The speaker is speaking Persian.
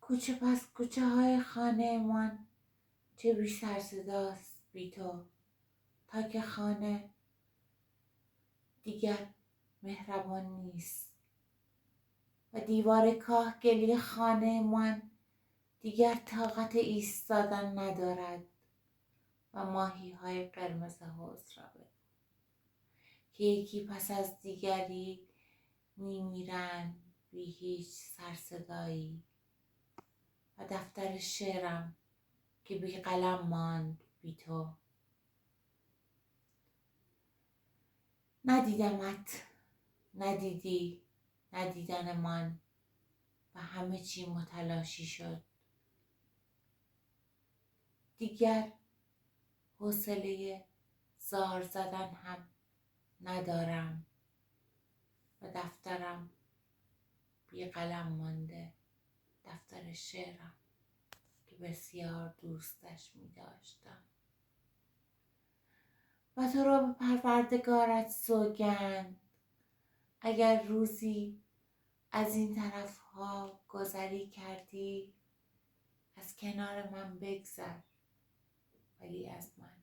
کوچه پس کوچه های خانه من چه بی سر صداست بی تو، تا که خانه دیگر مهربان نیست و دیوار کاهگلی خانه من دیگر طاقت ایستادن ندارد و ماهی های قرمز حوض را بگو که یکی پس از دیگری میمیرند بی هیچ سرصدایی و دفتر شعرم که بی قلم ماند بی تو. ندیدمت، ندیدی، ندیدن من و همه چی متلاشی شد. دیگر حوصله زار زدن هم ندارم و دفترم بی قلم مانده، دفتر شعرم که بسیار دوستش می داشتم. و تو را به پروردگارت سوگند اگر روزی از این طرف ها گذری کردی از کنار من بگذر، ولی از من